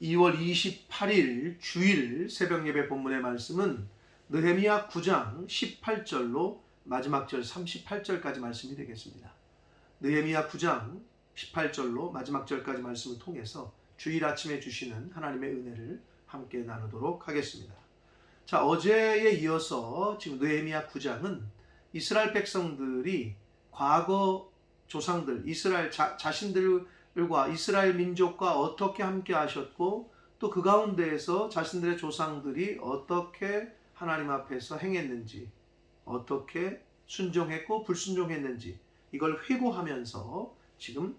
2월 28일 주일 새벽 예배 본문의 말씀은 느헤미야 9장 18절로 마지막 절 38절까지 말씀이 되겠습니다. 느헤미야 9장 18절로 마지막 절까지 말씀을 통해서 주일 아침에 주시는 하나님의 은혜를 함께 나누도록 하겠습니다. 자, 어제에 이어서 지금 느헤미야 9장은 이스라엘 백성들이 과거 조상들, 이스라엘 자신들과 이스라엘 민족과 어떻게 함께 하셨고 또 그 가운데에서 자신들의 조상들이 어떻게 하나님 앞에서 행했는지, 어떻게 순종했고 불순종했는지 이걸 회고하면서 지금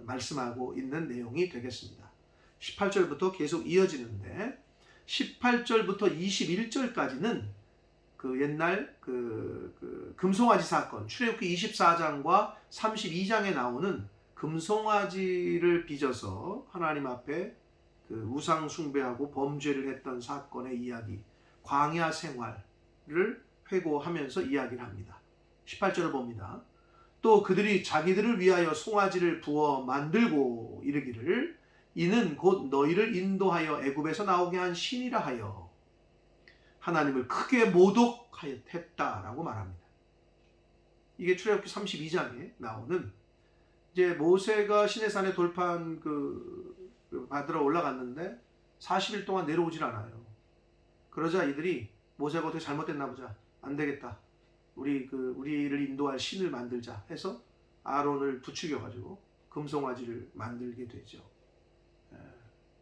말씀하고 있는 내용이 되겠습니다. 18절부터 계속 이어지는데 18절부터 21절까지는 그 옛날 그 금송아지 사건, 출애굽기 24장과 32장에 나오는 금송아지를 빚어서 하나님 앞에 그 우상 숭배하고 범죄를 했던 사건의 이야기, 광야 생활을 회고하면서 이야기를 합니다. 18절을 봅니다. 또 그들이 자기들을 위하여 송아지를 부어 만들고 이르기를 이는 곧 너희를 인도하여 애굽에서 나오게 한 신이라 하여 하나님을 크게 모독했다라고 말합니다. 이게 출애굽기 32장에 나오는 이제 모세가 시내산에 돌판 받으러 올라갔는데 40일 동안 내려오질 않아요. 그러자 이들이 모세가 어떻게 잘못됐나 보자. 안 되겠다. 우리를 인도할 신을 만들자 해서 아론을 부추겨 가지고 금송아지를 만들게 되죠.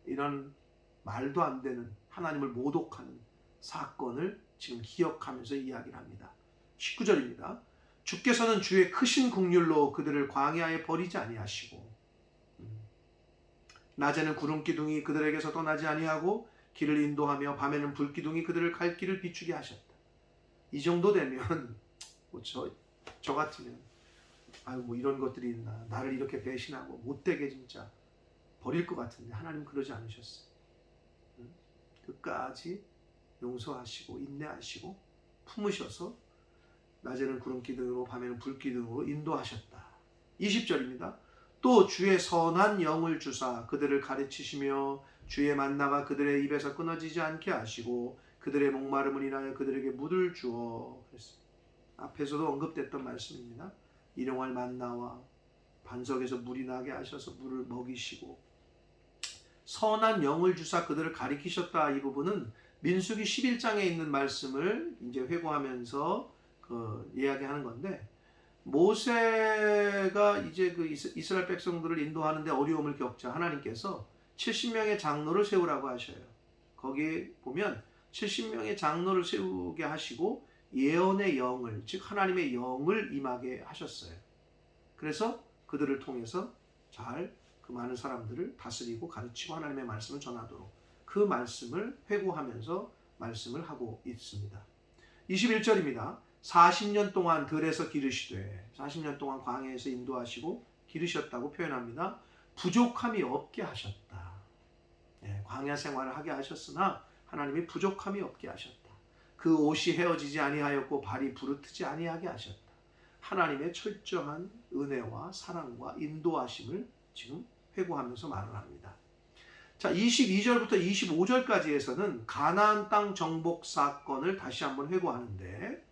이런 말도 안 되는 하나님을 모독하는 사건을 지금 기억하면서 이야기를 합니다. 19절입니다. 주께서는 주의 크신 긍휼로 그들을 광야에 버리지 아니하시고 낮에는 구름 기둥이 그들에게서 떠나지 아니하고 길을 인도하며 밤에는 불 기둥이 그들을 갈 길을 비추게 하셨다. 이 정도 되면 저 같으면 이런 것들이 있나, 나를 이렇게 배신하고 못되게 진짜 버릴 것 같은데 하나님 그러지 않으셨어요. 끝까지 용서하시고 인내하시고 품으셔서 낮에는 구름 기둥으로 밤에는 불 기둥으로 인도하셨다. 20절입니다. 또 주의 선한 영을 주사 그들을 가르치시며 주의 만나가 그들의 입에서 끊어지지 않게 하시고 그들의 목마름을 인하여 그들에게 물을 주어. 앞에서도 언급됐던 말씀입니다. 일용할 만나와 반석에서 물이 나게 하셔서 물을 먹이시고 선한 영을 주사 그들을 가리키셨다. 이 부분은 민수기 11장에 있는 말씀을 이제 회고하면서 이야기하는 건데, 모세가 이제 그 이스라엘 백성들을 인도하는데 어려움을 겪자 하나님께서 70명의 장로를 세우라고 하셔요. 거기에 보면 70명의 장로를 세우게 하시고 예언의 영을, 즉 하나님의 영을 임하게 하셨어요. 그래서 그들을 통해서 잘 그 많은 사람들을 다스리고 가르치고 하나님의 말씀을 전하도록 그 말씀을 회고하면서 말씀을 하고 있습니다. 21절입니다. 40년 동안 들에서 기르시되, 40년 동안 광야에서 인도하시고 기르셨다고 표현합니다. 부족함이 없게 하셨다. 광야 생활을 하게 하셨으나 하나님이 부족함이 없게 하셨다. 그 옷이 헤어지지 아니하였고 발이 부르트지 아니하게 하셨다. 하나님의 철저한 은혜와 사랑과 인도하심을 지금 회고하면서 말을 합니다. 자, 22절부터 25절까지에서는 가나안 땅 정복 사건을 다시 한번 회고하는데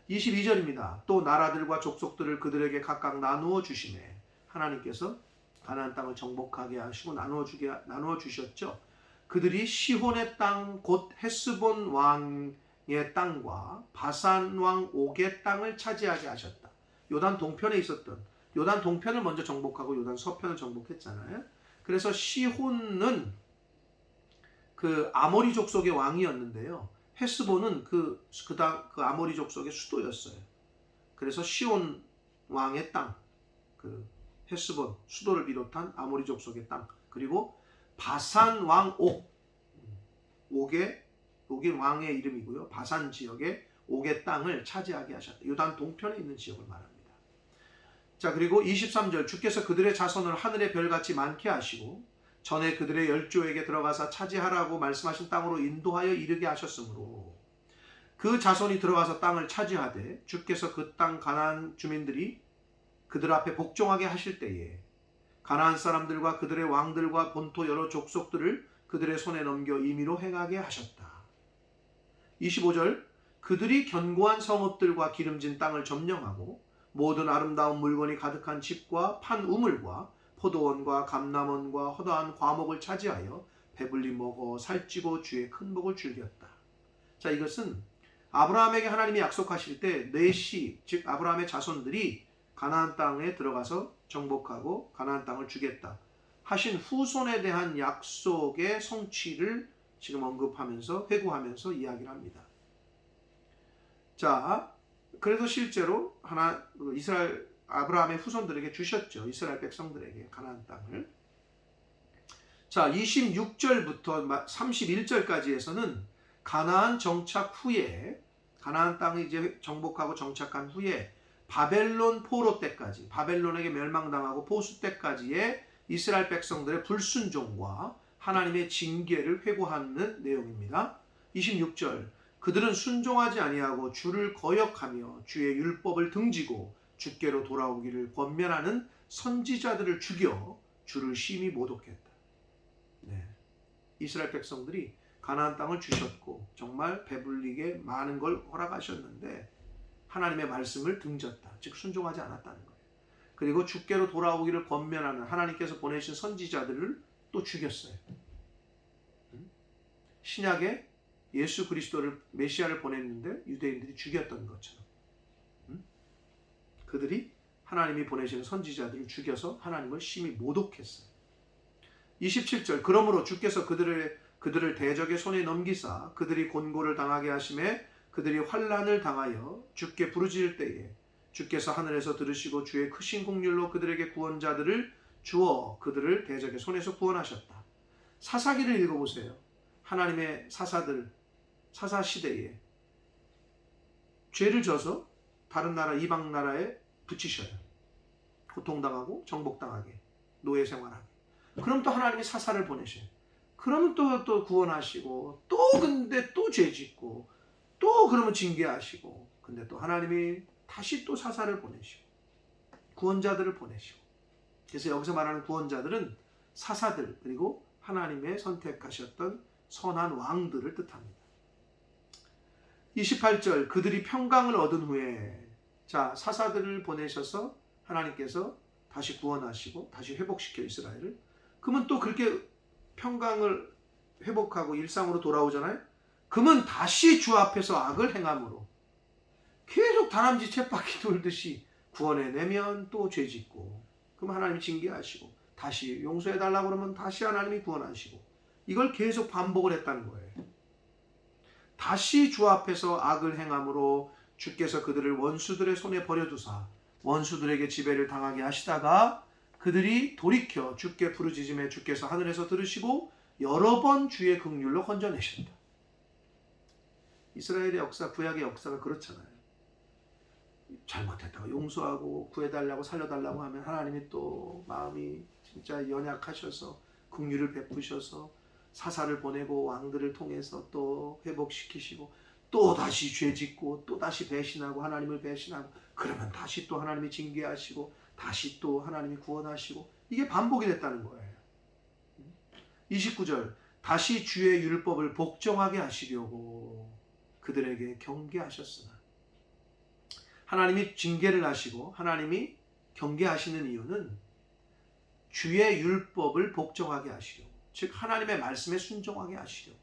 22절입니다. 또 나라들과 족속들을 그들에게 각각 나누어 주시매, 하나님께서 가나안 땅을 정복하게 하시고 나누어 주셨죠. 그들이 시혼의 땅 곧 헤스본 왕의 땅과 바산 왕 옥의 땅을 차지하게 하셨다. 요단 동편에 있었던, 요단 동편을 먼저 정복하고 요단 서편을 정복했잖아요. 그래서 시혼은 그 아모리 족속의 왕이었는데요. 헤스본은 그 아모리 족속의 수도였어요. 그래서 시온 왕의 땅, 그 헤스본 수도를 비롯한 아모리 족속의 땅, 그리고 바산 왕 옥이 왕의 이름이고요. 바산 지역의 옥의 땅을 차지하게 하셨다. 요단 동편에 있는 지역을 말합니다. 자, 그리고 23절, 주께서 그들의 자손을 하늘의 별같이 많게 하시고 전에 그들의 열조에게 들어가서 차지하라고 말씀하신 땅으로 인도하여 이르게 하셨으므로 그 자손이 들어가서 땅을 차지하되 주께서 그 땅 가나안 주민들이 그들 앞에 복종하게 하실 때에 가나안 사람들과 그들의 왕들과 본토 여러 족속들을 그들의 손에 넘겨 임의로 행하게 하셨다. 25절 그들이 견고한 성읍들과 기름진 땅을 점령하고 모든 아름다운 물건이 가득한 집과 판 우물과 포도원과 감람원과 허다한 과목을 차지하여 배불리 먹어 살찌고 주의 큰 복을 즐겼다. 자, 이것은 아브라함에게 하나님이 약속하실 때 넷이, 즉 아브라함의 자손들이 가나안 땅에 들어가서 정복하고 가나안 땅을 주겠다 하신 후손에 대한 약속의 성취를 지금 언급하면서 회고하면서 이야기를 합니다. 자, 그래도 실제로 이스라엘 아브라함의 후손들에게 주셨죠. 이스라엘 백성들에게 가나안 땅을. 자, 26절부터 31절까지에서는 가나안 정착 후에, 가나안 땅이 이제 정복하고 정착한 후에 바벨론 포로 때까지, 바벨론에게 멸망당하고 포수 때까지의 이스라엘 백성들의 불순종과 하나님의 징계를 회고하는 내용입니다. 26절 그들은 순종하지 아니하고 주를 거역하며 주의 율법을 등지고 주께로 돌아오기를 권면하는 선지자들을 죽여 주를 심히 모독했다. 네. 이스라엘 백성들이 가나안 땅을 주셨고 정말 배불리게 많은 걸 허락하셨는데 하나님의 말씀을 등졌다. 즉 순종하지 않았다는 거예요. 그리고 주께로 돌아오기를 권면하는 하나님께서 보내신 선지자들을 또 죽였어요. 신약에 예수 그리스도를 메시아를 보냈는데 유대인들이 죽였던 것처럼 그들이 하나님이 보내시는 선지자들을 죽여서 하나님을 심히 모독했어요. 27절 그러므로 주께서 그들을 대적의 손에 넘기사 그들이 곤고를 당하게 하심에 그들이 환난을 당하여 주께 부르짖을 때에 주께서 하늘에서 들으시고 주의 크신 긍휼로 그들에게 구원자들을 주어 그들을 대적의 손에서 구원하셨다. 사사기를 읽어보세요. 하나님의 사사들 사사 시대에 죄를 져서 다른 나라 이방 나라에 붙이셔요. 고통당하고 정복당하게 노예 생활하게. 그럼 또 하나님이 사사를 보내셔요. 그러면 또 구원하시고 근데 또 죄짓고 또 그러면 징계하시고 근데 또 하나님이 다시 또 사사를 보내시고 구원자들을 보내시고. 그래서 여기서 말하는 구원자들은 사사들 그리고 하나님의 선택하셨던 선한 왕들을 뜻합니다. 28절 그들이 평강을 얻은 후에 자 사사들을 보내셔서 하나님께서 다시 구원하시고 다시 회복시켜 이스라엘을. 그러면 또 그렇게 평강을 회복하고 일상으로 돌아오잖아요. 그러면 다시 주 앞에서 악을 행함으로 계속 다람쥐 쳇바퀴 돌듯이 구원해내면 또 죄짓고 그럼 하나님이 징계하시고 다시 용서해달라고 그러면 다시 하나님이 구원하시고 이걸 계속 반복을 했다는 거예요. 다시 주 앞에서 악을 행함으로 주께서 그들을 원수들의 손에 버려두사 원수들에게 지배를 당하게 하시다가 그들이 돌이켜 주께 부르짖음에 주께서 하늘에서 들으시고 여러 번 주의 긍휼로 건져내셨다. 이스라엘의 역사, 구약의 역사가 그렇잖아요. 잘못했다고 용서하고 구해달라고 살려달라고 하면 하나님이 또 마음이 진짜 연약하셔서 긍휼을 베푸셔서 사사를 보내고 왕들을 통해서 또 회복시키시고 또 다시 죄짓고 또 다시 배신하고 하나님을 배신하고 그러면 다시 또 하나님이 징계하시고 다시 또 하나님이 구원하시고 이게 반복이 됐다는 거예요. 29절 다시 주의 율법을 복종하게 하시려고 그들에게 경계하셨으나 하나님이 징계를 하시고 하나님이 경계하시는 이유는 주의 율법을 복종하게 하시려고 즉 하나님의 말씀에 순종하게 하시려고.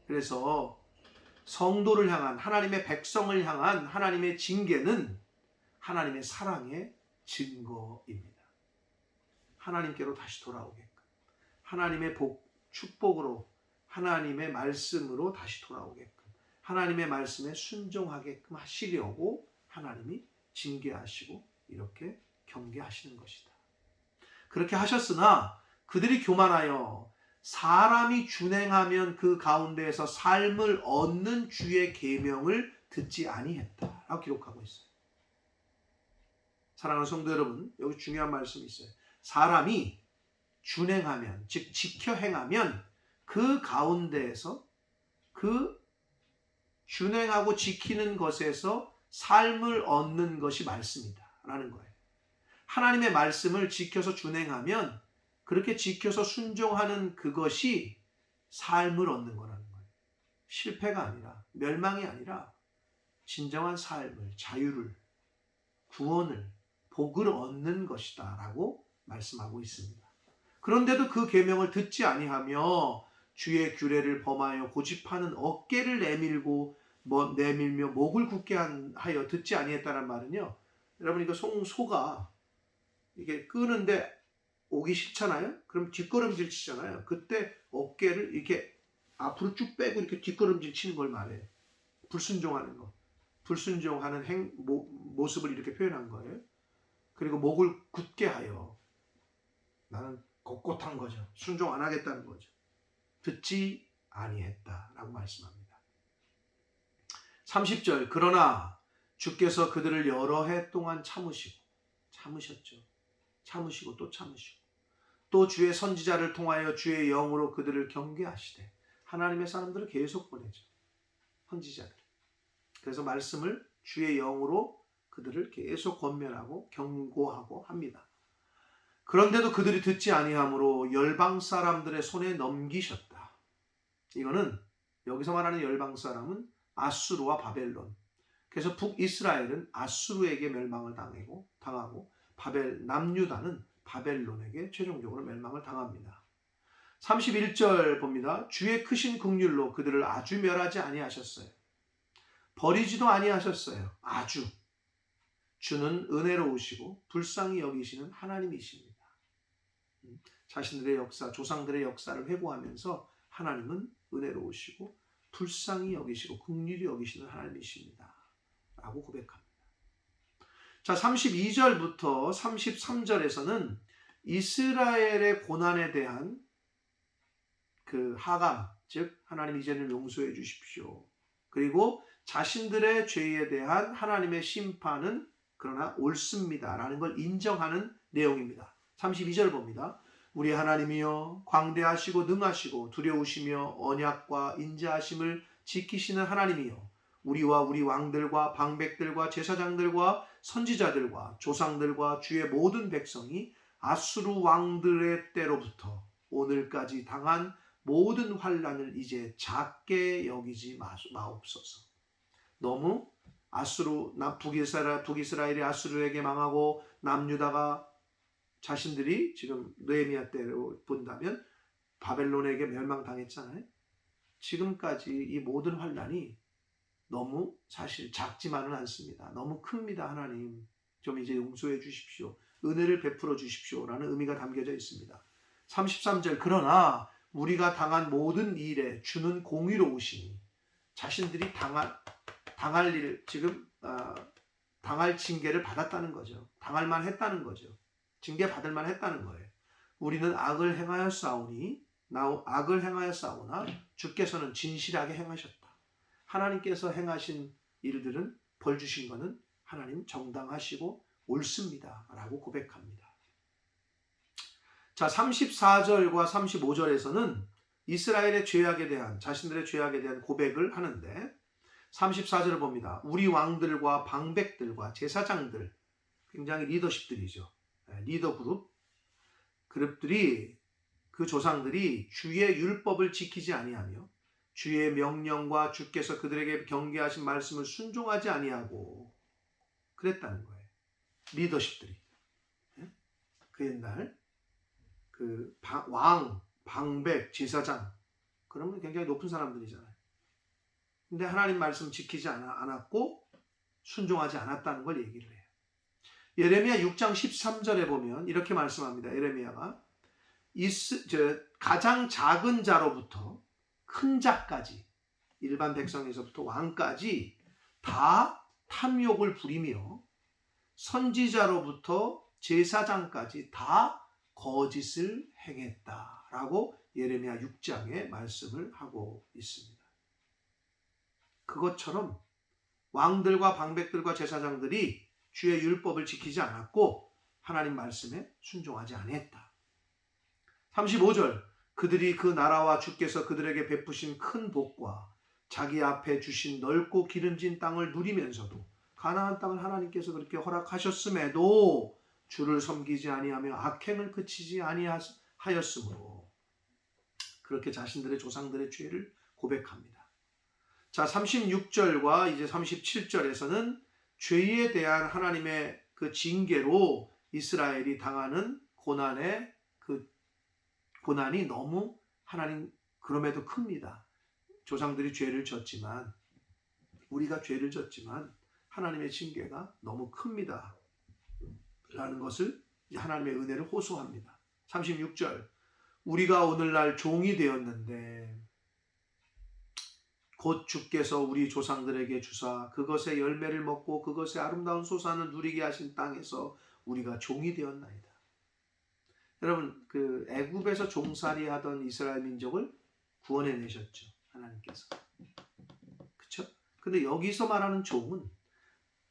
그래서 성도를 향한 하나님의 백성을 향한 하나님의 징계는 하나님의 사랑의 증거입니다. 하나님께로 다시 돌아오게끔 하나님의 축복으로 하나님의 말씀으로 다시 돌아오게끔 하나님의 말씀에 순종하게끔 하시려고 하나님이 징계하시고 이렇게 경계하시는 것이다. 그렇게 하셨으나 그들이 교만하여 사람이 준행하면 그 가운데에서 삶을 얻는 주의 계명을 듣지 아니했다라고 기록하고 있어요. 사랑하는 성도 여러분, 여기 중요한 말씀이 있어요. 사람이 준행하면, 즉 지켜 행하면 그 가운데에서 그 준행하고 지키는 것에서 삶을 얻는 것이 말씀이다 라는 거예요. 하나님의 말씀을 지켜서 준행하면 그렇게 지켜서 순종하는 그것이 삶을 얻는 거라는 거예요. 실패가 아니라, 멸망이 아니라 진정한 삶을, 자유를, 구원을, 복을 얻는 것이다 라고 말씀하고 있습니다. 그런데도 그 계명을 듣지 아니하며 주의 규례를 범하여 고집하는 어깨를 내밀며 목을 굳게 하여 듣지 아니했다는 말은요, 여러분 이거 소가 이게 끄는데 오기 싫잖아요. 그럼 뒷걸음질 치잖아요. 그때 어깨를 이렇게 앞으로 쭉 빼고 이렇게 뒷걸음질 치는 걸 말해요. 불순종하는 거, 불순종하는 모습을 이렇게 표현한 거예요. 그리고 목을 굳게 하여, 나는 꼿꼿한 거죠. 순종 안 하겠다는 거죠. 듣지 아니했다라고 말씀합니다. 30절, 그러나 주께서 그들을 여러 해 동안 참으셨죠. 참으시고 또 참으시고, 또 주의 선지자를 통하여 주의 영으로 그들을 경계하시되, 하나님의 사람들을 계속 보내죠. 선지자들. 그래서 말씀을 주의 영으로 그들을 계속 권면하고 경고하고 합니다. 그런데도 그들이 듣지 아니하므로 열방 사람들의 손에 넘기셨다. 이거는 여기서 말하는 열방 사람은 아수르와 바벨론. 그래서 북이스라엘은 아수르에게 멸망을 당하고 남유다는 바벨론에게 최종적으로 멸망을 당합니다. 31절 봅니다. 주의 크신 긍휼로 그들을 아주 멸하지 아니하셨어요. 버리지도 아니하셨어요. 아주. 주는 은혜로우시고 불쌍히 여기시는 하나님이십니다. 자신들의 역사, 조상들의 역사를 회고하면서 하나님은 은혜로우시고 불쌍히 여기시고 긍휼히 여기시는 하나님이십니다 라고 고백합니다. 자, 32절부터 33절에서는 이스라엘의 고난에 대한 그 하감, 즉 하나님 이제는 용서해 주십시오. 그리고 자신들의 죄에 대한 하나님의 심판은 그러나 옳습니다라는 걸 인정하는 내용입니다. 32절 봅니다. 우리 하나님이여 광대하시고 능하시고 두려우시며 언약과 인자하심을 지키시는 하나님이여, 우리와 우리 왕들과 방백들과 제사장들과 선지자들과 조상들과 주의 모든 백성이 아수르 왕들의 때로부터 오늘까지 당한 모든 환난을 이제 작게 여기지 마옵소서. 너무 북이스라엘이 아수르에게 망하고 남유다가 자신들이 지금 느헤미야 때로 본다면 바벨론에게 멸망당했잖아요. 지금까지 이 모든 환난이 너무 사실 작지만은 않습니다. 너무 큽니다. 하나님 좀 이제 용서해 주십시오. 은혜를 베풀어 주십시오라는 의미가 담겨져 있습니다. 33절, 그러나 우리가 당한 모든 일에 주는 공의로우시니, 자신들이 당할 일, 지금 당할 징계를 받았다는 거죠. 당할 만했다는 거죠. 징계 받을 만했다는 거예요. 우리는 악을 행하였사오나 주께서는 진실하게 행하셨다. 하나님께서 행하신 일들은, 벌 주신 것은 하나님 정당하시고 옳습니다 라고 고백합니다. 자, 34절과 35절에서는 이스라엘의 죄악에 대한, 자신들의 죄악에 대한 고백을 하는데, 34절을 봅니다. 우리 왕들과 방백들과 제사장들, 굉장히 리더십들이죠. 리더 그룹들이, 그 조상들이 주의 율법을 지키지 아니하며 주의 명령과 주께서 그들에게 경계하신 말씀을 순종하지 아니하고 그랬다는 거예요. 리더십들이. 그 옛날 그 왕, 방백, 제사장, 그러면 굉장히 높은 사람들이잖아요. 근데 하나님 말씀 지키지 않았고 순종하지 않았다는 걸 얘기를 해요. 예레미야 6장 13절에 보면 이렇게 말씀합니다. 예레미야가 가장 작은 자로부터 큰 자까지, 일반 백성에서부터 왕까지 다 탐욕을 부리며 선지자로부터 제사장까지 다 거짓을 행했다라고 예레미야 6장에 말씀을 하고 있습니다. 그것처럼 왕들과 방백들과 제사장들이 주의 율법을 지키지 않았고 하나님 말씀에 순종하지 아니했다. 35절, 그들이 그 나라와 주께서 그들에게 베푸신 큰 복과 자기 앞에 주신 넓고 기름진 땅을 누리면서도, 가나안 땅을 하나님께서 그렇게 허락하셨음에도 주를 섬기지 아니하며 악행을 그치지 아니하였으므로 그렇게 자신들의 조상들의 죄를 고백합니다. 자, 36절과 이제 37절에서는 죄에 대한 하나님의 그 징계로 이스라엘이 당하는 고난의 그 고난이 너무 하나님 그럼에도 큽니다. 조상들이 죄를 졌지만 우리가 죄를 졌지만 하나님의 징계가 너무 큽니다. 라는 것을 하나님의 은혜를 호소합니다. 36절 우리가 오늘날 종이 되었는데 곧 주께서 우리 조상들에게 주사 그것의 열매를 먹고 그것의 아름다운 소산을 누리게 하신 땅에서 우리가 종이 되었나이다. 여러분 그 애굽에서 종살이 하던 이스라엘 민족을 구원해 내셨죠. 하나님께서. 그렇죠? 근데 여기서 말하는 종은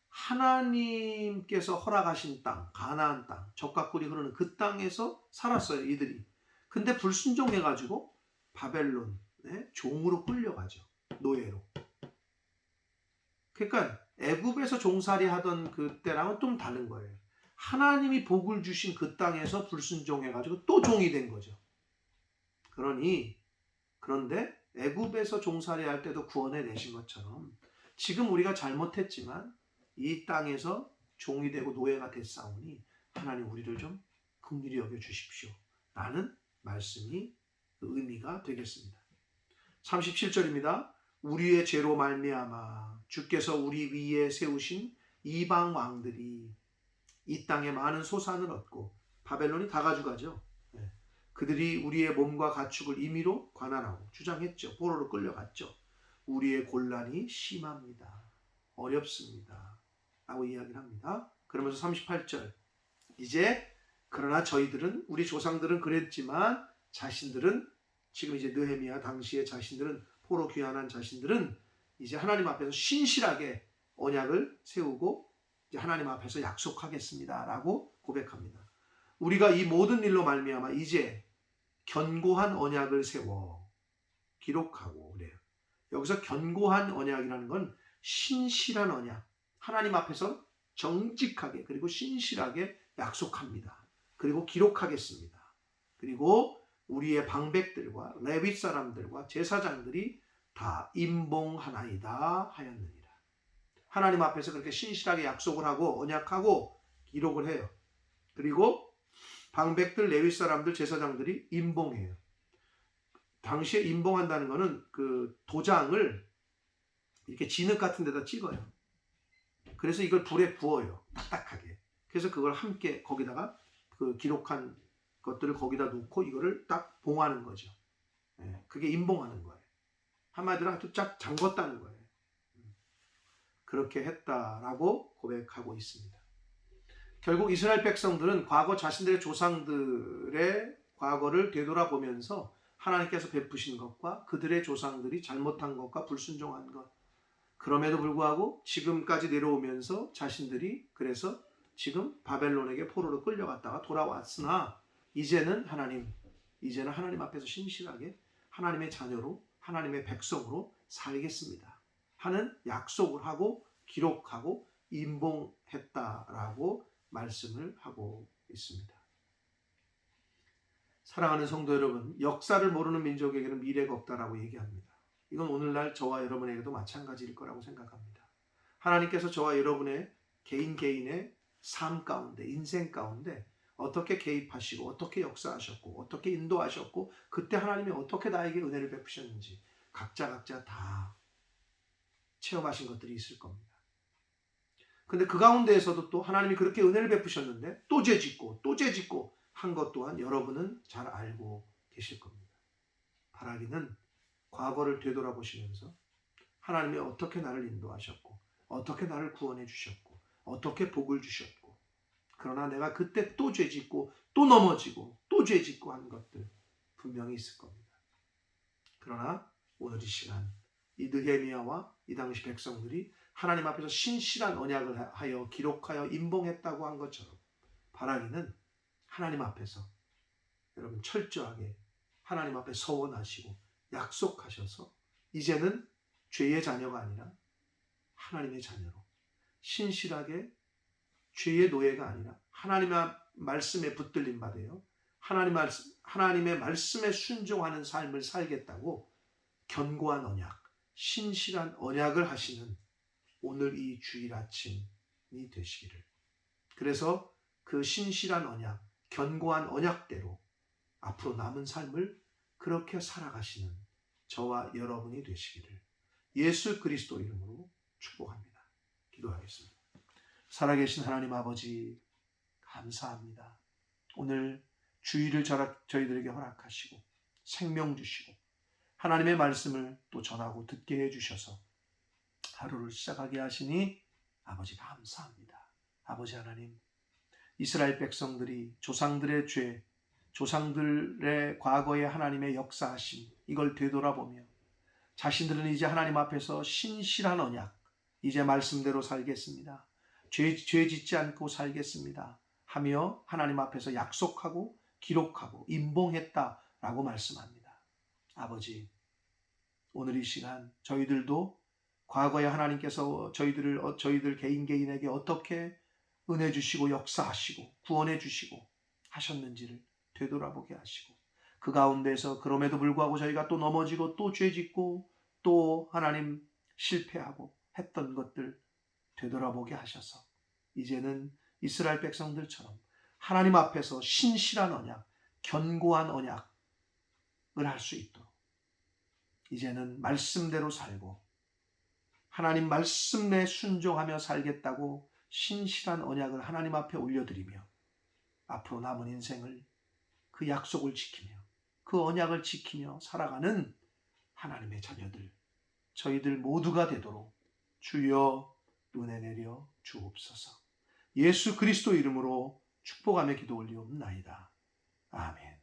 하나님께서 허락하신 땅, 가나안 땅, 젖과 꿀이 흐르는 그 땅에서 살았어요, 이들이. 근데 불순종해가지고 바벨론의 종으로 끌려가죠. 노예로. 그러니까 애굽에서 종살이 하던 그때랑은 좀 다른 거예요. 하나님이 복을 주신 그 땅에서 불순종해가지고 또 종이 된 거죠. 그런데 애굽에서 종살이 할 때도 구원해 내신 것처럼 지금 우리가 잘못했지만 이 땅에서 종이 되고 노예가 됐사오니 하나님 우리를 좀 긍휼히 여겨 주십시오. 라는 말씀이 그 의미가 되겠습니다. 37절입니다. 우리의 죄로 말미암아 주께서 우리 위에 세우신 이방 왕들이 이 땅에 많은 소산을 얻고 바벨론이 다 가져가죠. 그들이 우리의 몸과 가축을 임의로 관할하고 주장했죠. 포로로 끌려갔죠. 우리의 곤란이 심합니다. 어렵습니다. 라고 이야기를 합니다. 그러면서 38절 이제 그러나 저희들은 우리 조상들은 그랬지만 자신들은 지금 이제 느헤미야 당시에 자신들은 포로 귀환한 자신들은 이제 하나님 앞에서 신실하게 언약을 세우고 이제 하나님 앞에서 약속하겠습니다. 라고 고백합니다. 우리가 이 모든 일로 말미암아 이제 견고한 언약을 세워 기록하고 그래요. 여기서 견고한 언약이라는 건 신실한 언약. 하나님 앞에서 정직하게 그리고 신실하게 약속합니다. 그리고 기록하겠습니다. 그리고 우리의 방백들과 레윗 사람들과 제사장들이 다 임봉하나이다 하였느니라. 하나님 앞에서 그렇게 신실하게 약속을 하고 언약하고 기록을 해요. 그리고 방백들, 레윗 사람들, 제사장들이 임봉해요. 당시에 임봉한다는 것은 그 도장을 이렇게 진흙 같은 데다 찍어요. 그래서 이걸 불에 구워요. 딱딱하게. 그래서 그걸 함께 거기다가 그 기록한 것들을 거기다 놓고 이거를 딱 봉하는 거죠. 그게 임봉하는 거예요. 한마디로 아주 쫙 잠궜다는 거예요. 그렇게 했다라고 고백하고 있습니다. 결국 이스라엘 백성들은 과거 자신들의 조상들의 과거를 되돌아보면서 하나님께서 베푸신 것과 그들의 조상들이 잘못한 것과 불순종한 것 그럼에도 불구하고 지금까지 내려오면서 자신들이 그래서 지금 바벨론에게 포로로 끌려갔다가 돌아왔으나 이제는 하나님 앞에서 신실하게 하나님의 자녀로 하나님의 백성으로 살겠습니다 하는 약속을 하고 기록하고 임봉했다라고 말씀을 하고 있습니다. 사랑하는 성도 여러분, 역사를 모르는 민족에게는 미래가 없다라고 얘기합니다. 이건 오늘날 저와 여러분에게도 마찬가지일 거라고 생각합니다. 하나님께서 저와 여러분의 개인의 삶 가운데, 인생 가운데 어떻게 개입하시고 어떻게 역사하셨고 어떻게 인도하셨고 그때 하나님이 어떻게 나에게 은혜를 베푸셨는지 각자 다 체험하신 것들이 있을 겁니다. 근데 그 가운데에서도 또 하나님이 그렇게 은혜를 베푸셨는데 또 죄짓고 한 것 또한 여러분은 잘 알고 계실 겁니다. 바라기는 과거를 되돌아보시면서 하나님이 어떻게 나를 인도하셨고 어떻게 나를 구원해 주셨고 어떻게 복을 주셨고 그러나 내가 그때 또 죄짓고 또 넘어지고 또 죄짓고 한 것들 분명히 있을 겁니다. 그러나 오늘 이 시간 이 느헤미야와 이 당시 백성들이 하나님 앞에서 신실한 언약을 하여 기록하여 임봉했다고 한 것처럼 바라기는 하나님 앞에서 여러분 철저하게 하나님 앞에 서원하시고 약속하셔서 이제는 죄의 자녀가 아니라 하나님의 자녀로 신실하게 죄의 노예가 아니라 하나님의 말씀에 붙들림 받아요. 하나님의 말씀에 순종하는 삶을 살겠다고 견고한 언약, 신실한 언약을 하시는 오늘 이 주일 아침이 되시기를. 그래서 그 신실한 언약, 견고한 언약대로 앞으로 남은 삶을 그렇게 살아가시는 저와 여러분이 되시기를 예수 그리스도 이름으로 축복합니다. 기도하겠습니다. 살아계신 하나님 아버지, 감사합니다. 오늘 주일을 저희들에게 허락하시고 생명 주시고 하나님의 말씀을 또 전하고 듣게 해주셔서 하루를 시작하게 하시니 아버지 감사합니다. 아버지 하나님, 이스라엘 백성들이 조상들의 죄, 조상들의 과거의 하나님의 역사하심, 이걸 되돌아보며 자신들은 이제 하나님 앞에서 신실한 언약, 이제 말씀대로 살겠습니다. 죄 짓지 않고 살겠습니다 하며 하나님 앞에서 약속하고 기록하고 임봉했다라고 말씀합니다. 아버지, 오늘 이 시간 저희들도 과거에 하나님께서 저희들 개인에게 어떻게 은혜 주시고 역사하시고 구원해 주시고 하셨는지를 되돌아보게 하시고, 그 가운데서 그럼에도 불구하고 저희가 또 넘어지고 또 죄짓고 또 하나님 실패하고 했던 것들 되돌아보게 하셔서 이제는 이스라엘 백성들처럼 하나님 앞에서 신실한 언약, 견고한 언약을 할 수 있도록 이제는 말씀대로 살고 하나님 말씀에 순종하며 살겠다고 신실한 언약을 하나님 앞에 올려드리며 앞으로 남은 인생을 그 약속을 지키며 그 언약을 지키며 살아가는 하나님의 자녀들, 저희들 모두가 되도록 주여 은혜 내려 주옵소서. 예수 그리스도 이름으로 축복하며 기도 올리옵나이다. 아멘.